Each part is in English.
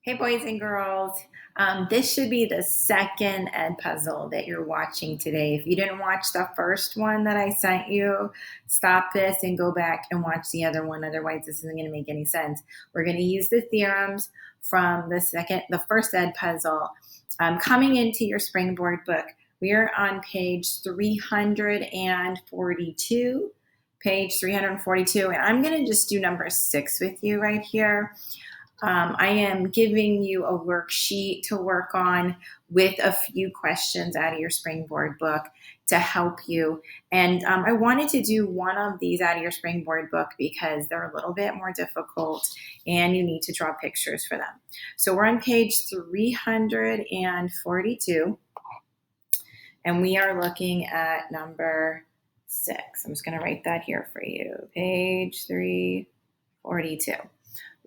Hey, boys and girls. This should be the second ed puzzle that you're watching today. If you didn't watch the first one that I sent you, stop this and go back and watch the other one. Otherwise, this isn't going to make any sense. We're going to use the theorems from the first ed puzzle. Coming into your Springboard book, we are on page 342. Page 342, and I'm going to just do number 6 with you right here. I am giving you a worksheet to work on with a few questions out of your Springboard book to help you. And I wanted to do one of these out of your Springboard book because they're a little bit more difficult and you need to draw pictures for them. So we're on page 342 and we are looking at number 6. I'm just going to write that here for you. Page 342.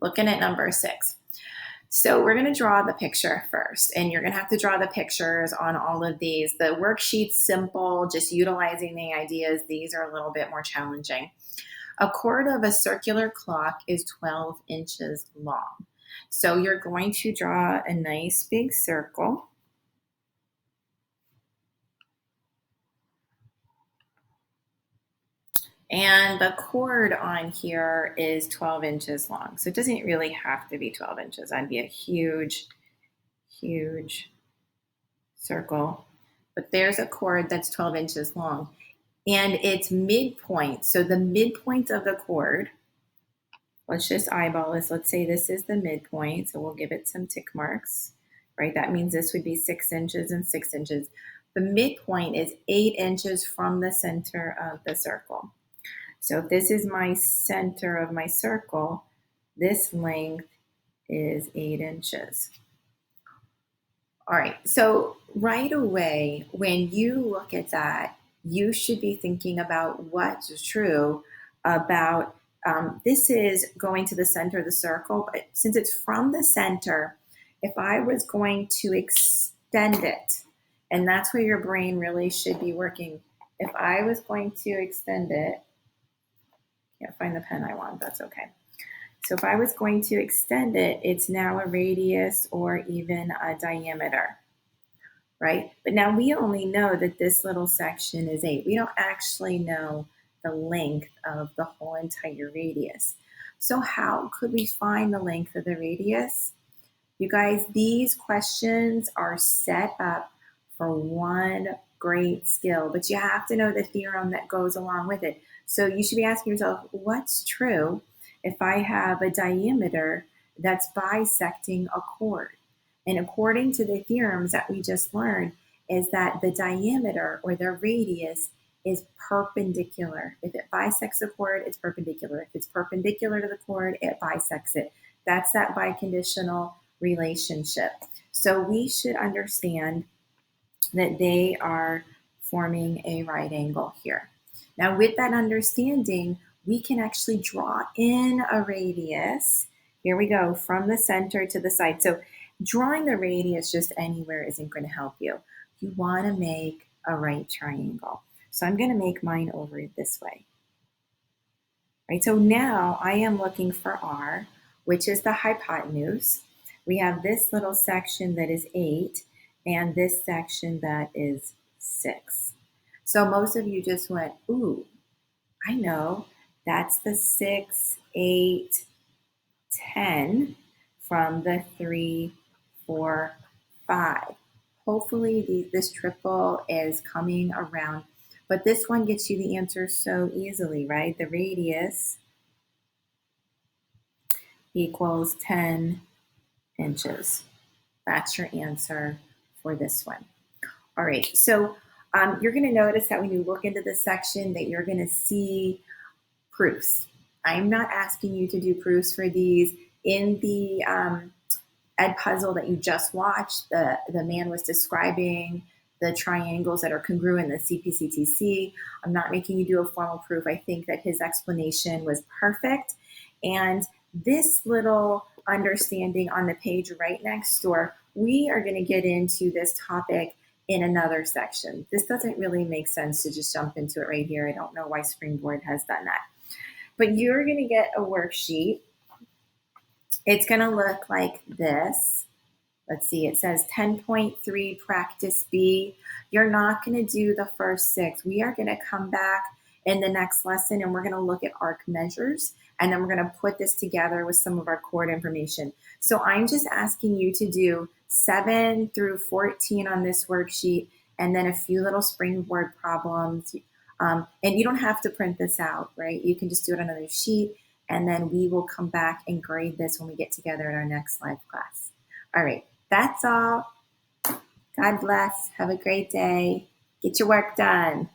Looking at number 6. So we're going to draw the picture first, and you're going to have to draw the pictures on all of these. The worksheet's simple, just utilizing the ideas. These are a little bit more challenging. A chord of a circular clock is 12 inches long. So you're going to draw a nice big circle. And the chord on here is 12 inches long. So it doesn't really have to be 12 inches. That'd be a huge, huge circle. But there's a chord that's 12 inches long. And its midpoint, so the midpoint of the chord, let's just eyeball this. Let's say this is the midpoint. So we'll give it some tick marks, right? That means this would be 6 inches and 6 inches. The midpoint is 8 inches from the center of the circle. So if this is my center of my circle, this length is 8 inches. All right, so right away, when you look at that, you should be thinking about what's true about, this is going to the center of the circle, but since it's from the center, if I was going to extend it, and that's where your brain really should be working, if I was going to extend it, can't find the pen I want, that's okay. So if I was going to extend it, it's now a radius or even a diameter, right? But now we only know that this little section is 8. We don't actually know the length of the whole entire radius. So how could we find the length of the radius? You guys, these questions are set up for one great skill, but you have to know the theorem that goes along with it. So you should be asking yourself, what's true if I have a diameter that's bisecting a chord? And according to the theorems that we just learned, is that the diameter or the radius is perpendicular. If it bisects a chord, it's perpendicular. If it's perpendicular to the chord, it bisects it. That's that biconditional relationship. So we should understand that they are forming a right angle here. Now, with that understanding, we can actually draw in a radius. Here we go, from the center to the side. So drawing the radius just anywhere isn't going to help you. You want to make a right triangle. So I'm going to make mine over this way. Right, so now I am looking for R, which is the hypotenuse. We have this little section that is 8, and this section that is 6. So most of you just went, ooh, I know, that's the 6, 8, 10 from the 3, 4, 5. Hopefully this triple is coming around, but this one gets you the answer so easily, right? The radius equals 10 inches. That's your answer for this one. All right, so you're going to notice that when you look into this section that you're going to see proofs. I'm not asking you to do proofs for these. In the ed puzzle that you just watched, the man was describing the triangles that are congruent in the CPCTC. I'm not making you do a formal proof. I think that his explanation was perfect. And this little understanding on the page right next door, we are going to get into this topic in another section. This doesn't really make sense to just jump into it right here. I don't know why Springboard has done that. But you're going to get a worksheet It's going to look like this. Let's see, it says 10.3 practice B. You're not going to do the first 6. We are going to come back in the next lesson and we're going to look at arc measures, and then we're going to put this together with some of our chord information. So I'm just asking you to do 7 through 14 on this worksheet, and then a few little springboard problems. And you don't have to print this out, right? You can just do it on another sheet, and then we will come back and grade this when we get together in our next live class. All right, that's all. God bless. Have a great day. Get your work done.